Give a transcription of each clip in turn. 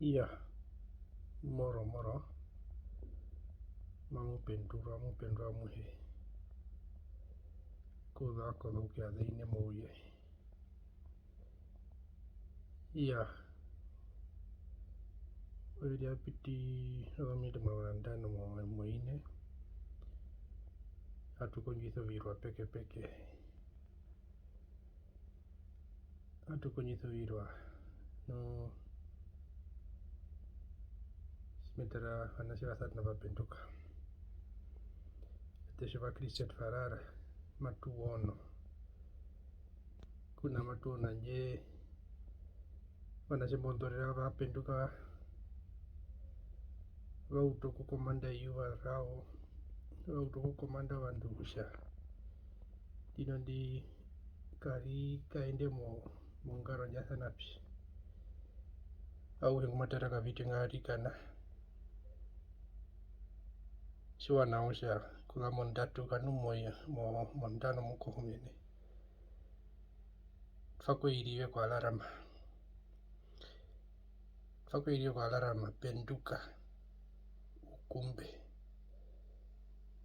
Iya, moro-moro mamupendura muhe kuthakia thiini mauye. Iya, wĩrĩa piti thomire mawandano mwine hatukunyithiwirwa peke hatukunyithiwirwa no simetera vanashe vasati navapenduka teshe va Christian Farara matuono kuna matuono nje vanashe mbondorera vapenduka vauto kukomanda yuva rao vauto kukomanda vandusha dino ndi kari kaende mungaro njasanapi au hengumatera kaviti ngarikana shiwanausha kula mondatu kanu moya mondano mukohumene fakwiriwe kwa alarama penduka ukumbe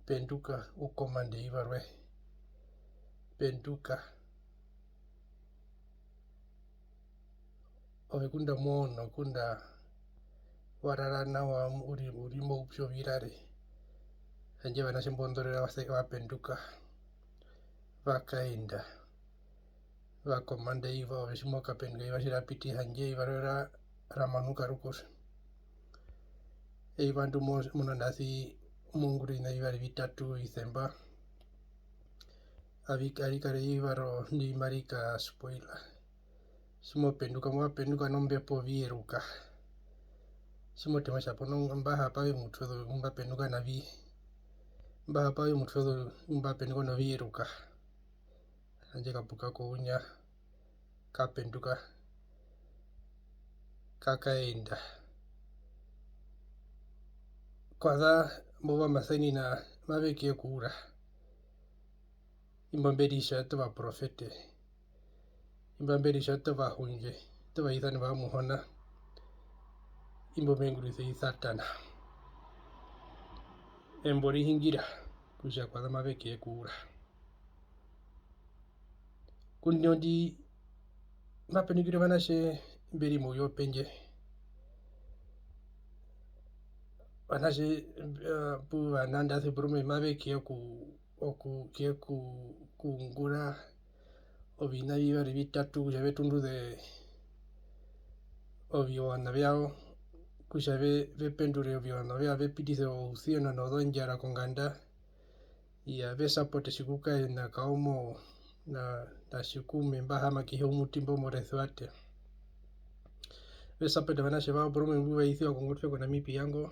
penduka ukomande ivarwe penduka ovekunda mono kunda wararana wa urimo upsho virare anje vanashe mbondorera vapenduka vakaenda vakomanda iva oveshimoka penduka ivashirapiti hanje ivarora ramanuka rukosa eivandu munandasi mungurina ivari vitatu Isemba avikare ivaro ndimarika spoiler simopenduka mwapenduka nombepo vieruka simotema shapo mbaha pawe mutwezo mbapenduka navi mbaha pawe mutwezo mbapenduka no vieruka anje kapuka kuunya kapenduka kakaenda kwanza mbova masaini na mavekie kura imbamberisha tova profete imbamberisha tova hunje tova ithani vamuhona imbomengurise isatana embori hingira kusha kwanza mavekie kura kunyondi mapenukire vanashe mberi moyo penje vanashe pu vanandasi brume mavekie kungura ovina vivari vitatu kusha vetunduze oviwana vyao kusha vependure oviwana vyao vepitise ousiona nodonjara konganda ya vesapote shikuka na kaumo na shikume mbahama kihe umutimbo morethwate vesapote vanashe vao brume mbuva isiwa kongotwe kona mipi yango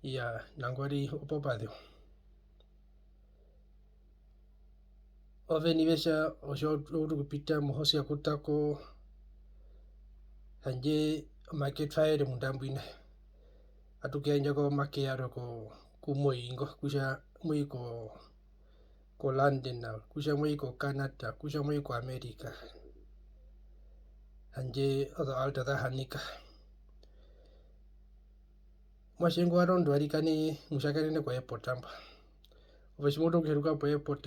ya nangwari opopadio oveni vesha osho kupita muhosi ya kutako hanje market fire mundambwine atukianja ko make yaro ko moingo kusha moiko ko London na kusha moiko Canada kusha moiko America hanje odo alta da hanika mwashengo warondo arikani mushakarene kwa airport amba oveshimoto kusheruka po airport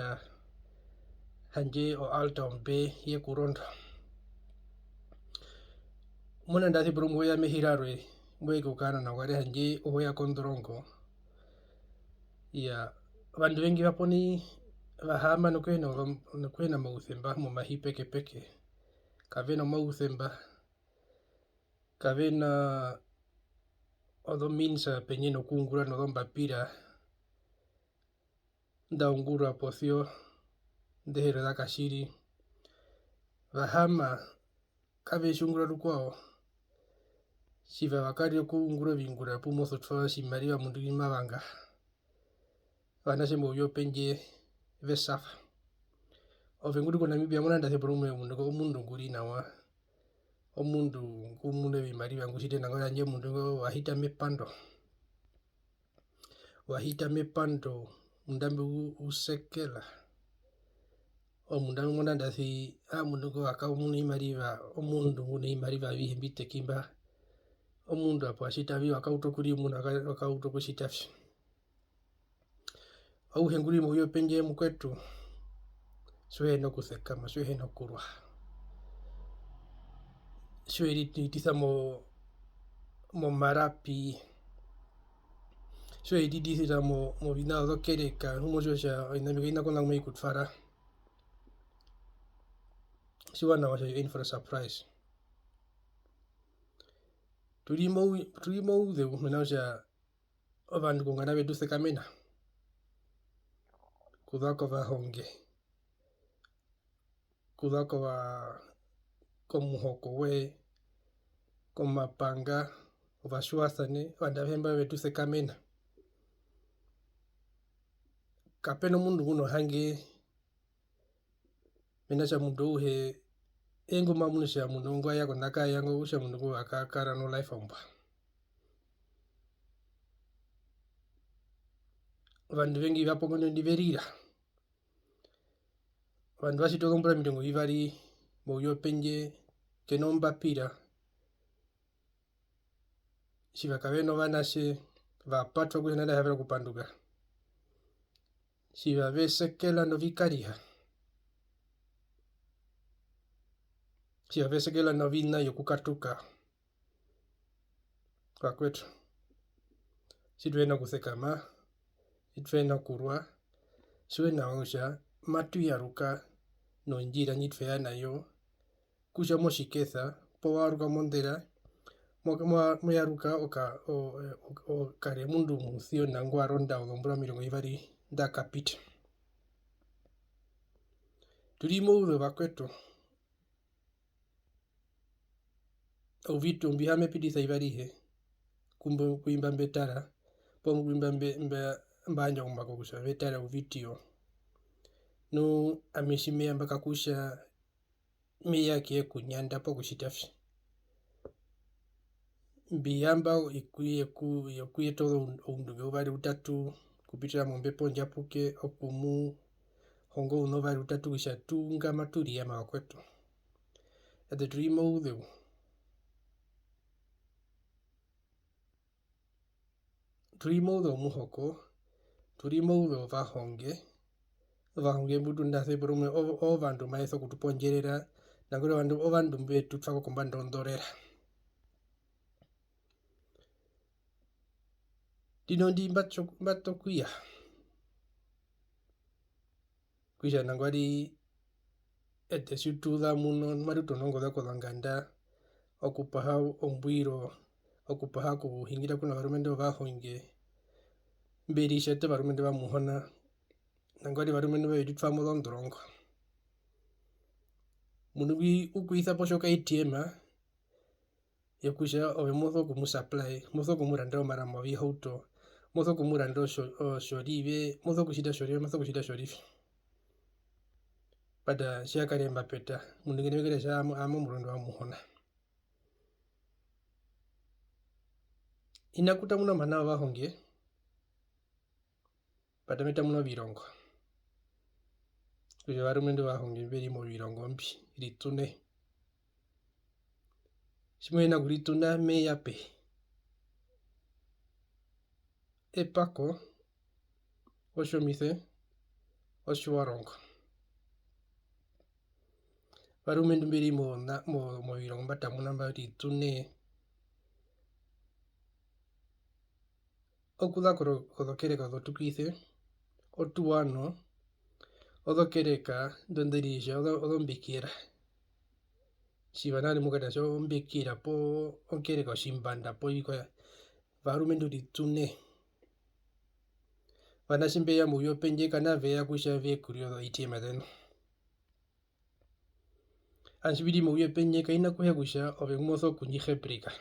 hanje o alta ombe ye kurondo muna ndasi brumu ya mehirarwe mweko kana na wale hanje oho ya kondorongo ya vandu vengi vaponi vahama nokwena mausemba mu mahi peke kavena mausemba kavena odo minsa penye no kungura no mbapira ndaungura posio ndehero da kashiri vahama kave shungura rukwao shiva wakari okungura vingura pumoso twa shimariwa mundu mabanga vanashe mubyo penje vesafa ovenguri kona mibya munanda se brume mundu nguri nawa omundu ngumune bimariwa ngushite nangora nje mundu wahita mepando mundambe usekela omundambe munanda si mundu ko aka umundu imariva omundu ngune imariva bihembite kimba omundu apo ashitavi wakautukuri umundu wakautukushitavi auhenguri muyo penje mukwetu suhe no kusekama suhe no kurwa suhe ditisa mo marapi suhe didisira mo vina dokereka humo sha inamigina kona meikutfara siwana washa in for a surprise tulimo ude menaujaovandu kungana vetu sekamena kudhako vahonge kudhako va komuhoko we komapanga vashuasane vandavemba vetu sekamena kapeno mundu uno hange menasha mundu uhe engo mamunu sha mundu ngo yako naka yango usha mundu ngo akakara no life omba vandu vengi vapo ngono ndiverira vandu vachitokombora mitongo ivari moyo penje kenomba pira shivakaveno vanashe vapatwa kuenanda havera kupanduka shivavesekela novikariha shivavesekela novina yokukatuka kwakwetu situena kusekama situena kurwa suena osha matu yaruka nonjira nyitfea nayo kusha moshiketha powaruka mondera moyaruka o kare mundu muthio nango aronda ogombora mirongo ivari ndakapita tulimo uve vakwetu ovitu mbihame pidisa ivarihe kuimba mbetara pomu kuimba mbanya umbako kusha betara uvitio no ameshimea mpaka kusha meya kie kunyanda po kushitafi mbiyamba ikuye todo unduge uvari utatu kupitira mombepo njapuke okumu hongo unovari utatu kushatunga maturi ya makwetu ate tulimo udheu tulimo udheu muhoko tulimo udheu vahonge mbudu ndase brume o vandu maeso kutuponjerera nangore vandu mbetu twako komba ndondorera dino ndi mbato kwisha nangwari ete situdha muno marutonongoza kodhanganda okupaha ombwiro okupaha kuhingira kuna varumende vahonge mberisha te varumende vamuhona nangwari varumende vetu twamudhondorongo mundu ukuisa poshoka itiema yakusha ove mozo kumusupply mozo kumuranda omaramo vihauto mozo kumuranda shorive mozo kushida shorive mozo kushida shorive pada shakaremba peta mundu ngene vekere sha amo murondo wa muhona inakuta muno mana vahonge pada meta muno virongo kuja varumende vahonge veri mo virongo mbi ritune shimwena kurituna meyape epako oshomise oshuwarongo varumende mberi mo virongo mbatamuna mba ritune okuza kodhokereka odhotukise otuwano odhokereka ndonderisha odhombikira shivanani mukata sho ombikira po okereka oshimbanda po ikwa varumende ritune vanashimbeya muyo penje kana veya kusha vekuriodo itima zeno anshibidi muyo penje kaina kuya kusha ove mozo kunyihebrika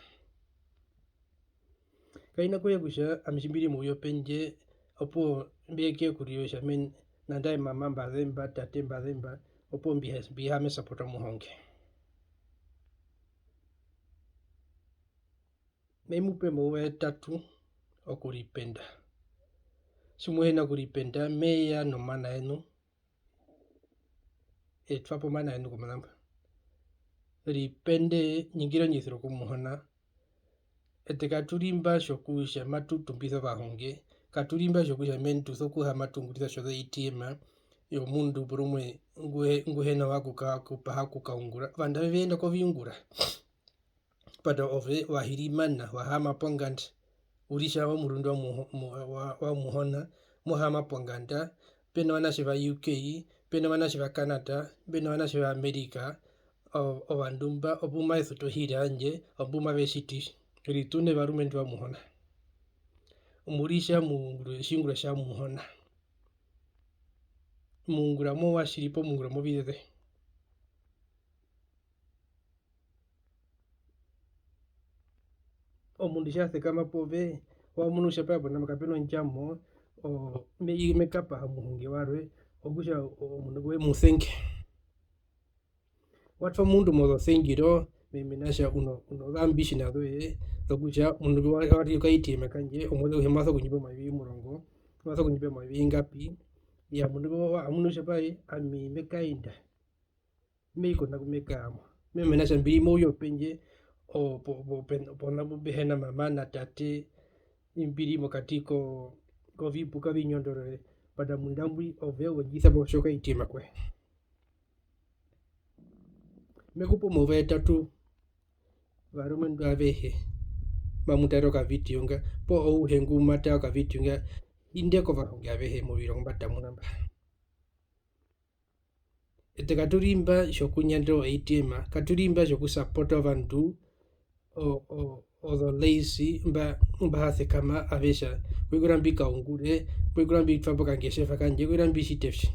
kaina kuya kusha amshibidi muyo penje opo mbeke kuriosha men nandai mama mbazemba tate mbazemba opo mbihame sapota muhonge memupe mowe tatu okuripenda simuhena kuripenda meya no mana enu etwapo mana enu kumanamba ripende nyingira nyithiro kumuhona ete katulimba shokusha matutumbiso bahonge katulimba shokusha mentu sokuha matungulisa shoza itima yo mundu burumwe nguhena wakuka kupaha kukaungura vanda vevenda koviungura pada ove wahirimana wahama ponganda ulisha wa murundo wa muhona muhama ponganda pena wanashe va UK pena wanashe va Canada pena wanashe va America ovandumba obuma esuto hiranje obuma veshiti ritune varumendi wa muhona umurisha munguru shingura sha muhona mungura mo washiripo mungura mo bidede omundu shase kama pove wa munusha pa bona makapeno njamo me kapa muhungi warwe ogusha omundu we musenke watfa mundu modo sengiro meminasha uno ambition adoe ogusha mundu wari kaitime kanje omudo hemaso kunyipa mabi murongo maso kunyipa mabi ngapi ya mundu wa amunusha pai ami mekainda meiko na kumekamo meminasha mbili moyo penje pona bubehena mama na tate impiri mokatiko kovipuka vinyondorore pada mundambwi oveo jisa boshoka itima kwe mekupo moveta tu varumendu avehe mamutaro ka vityunga po ou hengu mata ka vityunga indeko vahonge avehe muviro mbata munamba ete katurimba shokunyandro itima katurimba shokusapota vandu odo lazy mba hace kama avesha kwikurambi kaungure kwikurambi tfambo kangeshefa kanje kwikurambi shitefshi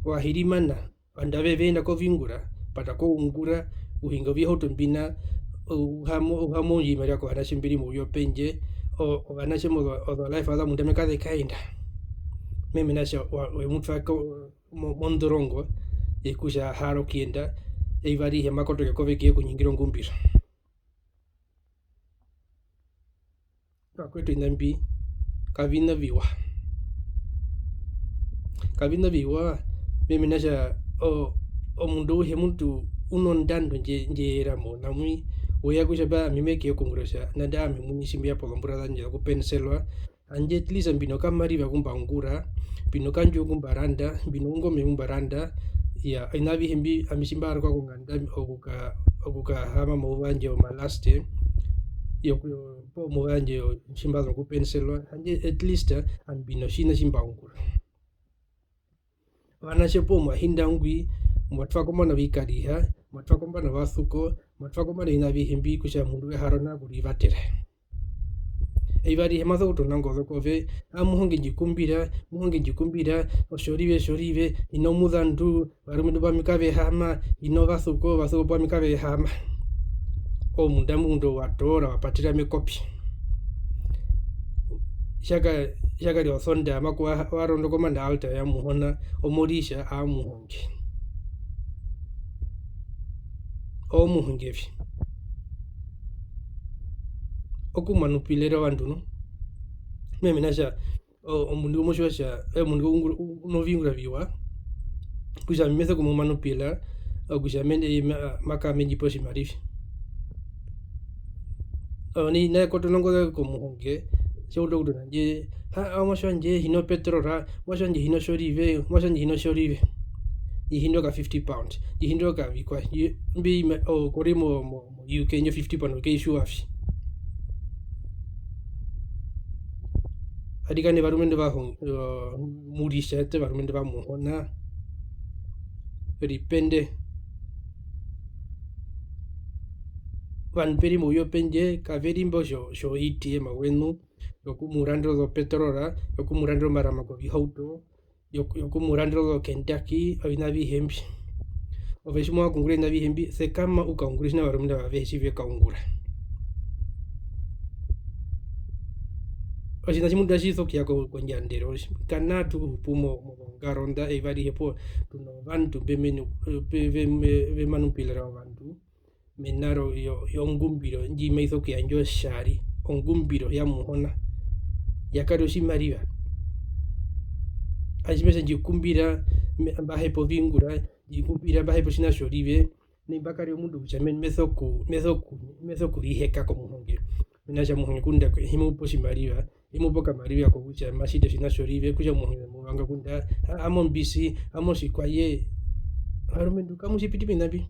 wahirimana andave venda kovingura pata koungura uhingo vyehoto mbina uhamo yimaria ko hanashi mbiri mu yopenje o hanashi mo odo life ada mundame kade kainda meme nasha we mutfaka mondorongo ekusha haro kienda eivari he makoto ke kove ke kunyingiro ngumbira akwetu indambi kavina viwa meme nasha mundu he muntu unondando nje ramo namui oya kusha ba mimeke kongresha nanda mi munisimbia polombura danje ku penselwa anje tliza mbino kamari va kumbangura bino kanjo kumbaranda bino ngome kumbaranda ya inavi himbi amishimbar kwa kunganda okuka hama movanje o malaste yo po movanje o shimbazo ku penselwa anje at least an bino shina shimbangura wana shepo mahinda ngwi mwatfa komana vikariha mwatfa komana vasuko mwatfa komana inavi himbi kusha mundu we harona kurivatere eivari hemazo kutonangozo kove muhonge njikumbira oshorive ino muzandu varumendu vamikave hama ino vasuko vamikave hama mundu watora wapatira mekopi shaka liosonda amaku warondo komanda alta ya muhona omorisha muhonge omuhongevi okumanupilera vandu no meme nasha omundu moshosha mundu unovingura viwa kusha mese kumumanupila kusha mende makame njiposhi marifi ni na kotonongo ko muhonge shaudo kudo nje amashanje hino petrora mashanje hino shorive ihindo ka 50 pound ihindo ka vikwa mbi korimo UK nyo 50 pound ke issue afi adikane varumende vaho murisha te varumende va muhona ripende vanperi moyo penje kaverimbo sho iti mawenu yokumurandro do petrora yokumurandro marama ko vihauto yokumurandro do Kentucky avinavi hembi oveshimo kungure na vihembi se kama ukaungurishna varumende vaveshi vye kaungura Oshina chimuda shiso kia konjandero kanatu pumo garonda eivari hepo tuno vantu be manupilera vantu menaro yo ngumbiro njima iso kia njo shari ongumbiro ya muhona yakaro shimariva ashimesa njikumbira mbahepo vingura jikumbira mbahepo shina shorive ni bakari omundu bucha methoku riheka ko muhonge minacha muhonge kunda himupo shimariwa imupo kamariwa ko bucha mashite shinashorive kuja muhonge mubanga kunda amon bisi amon shikwaye harumendu kamushipiti binabi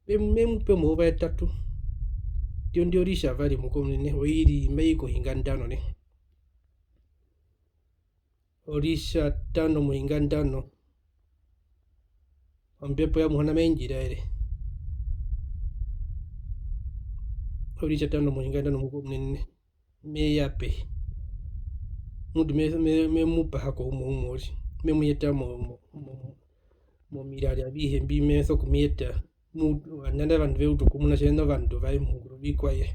memupe muba etatu ndio risha vari mukomune oiri meiko hingandano ne orisha tano muhingandano ombepo ya muhona menjira ere orisha tano muhingandano mukomune meyape mudu memupa hako umori memuyeta mo mirari abihe mbi meso kumieta mudu ananda vandu veutu kumuna chendo vandu vai munguru bikwaye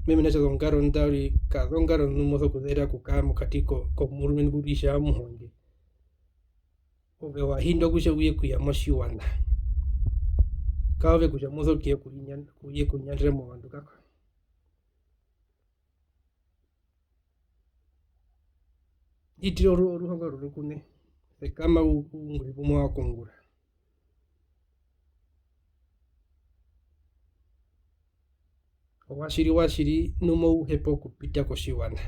mimi nacho zongaro ndauri ka zongaro numoso kuzera kukamu katiko ko murumen burisha muhonge obe wa hindo kushe uye kuyamoshiwana kawe kusha moso kie kuye kunyandre mo vandu kako itiro ruhonga rurukune kama unguri bumwa kungura washiri numo uhepo kupita koshiwana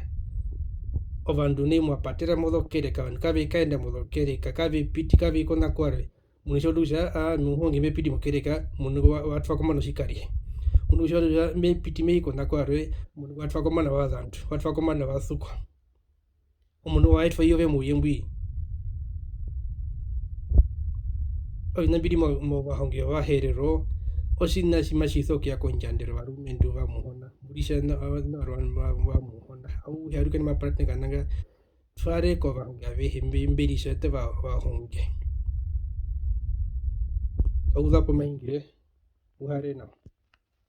ovandu ni mwapatera modhokereka vandu kave kaenda modhokereka kave piti kave ikona kware munishodusha nuhongi mepiti mokereka munu watu wakomano shikari munishodusha mepiti meikona kware munu watu wakomana wazantu watu wakomana wasukwa omunu waitwa yove muyembwi oinabidi mo bahonge waherero osina shimashiso kya konjandero varumendu vamuhona burisha navanhu vamuhona au yarukani mapatne kananga tware ko bahonge avehembe mberisha te vahonge au zapo maingire uhare na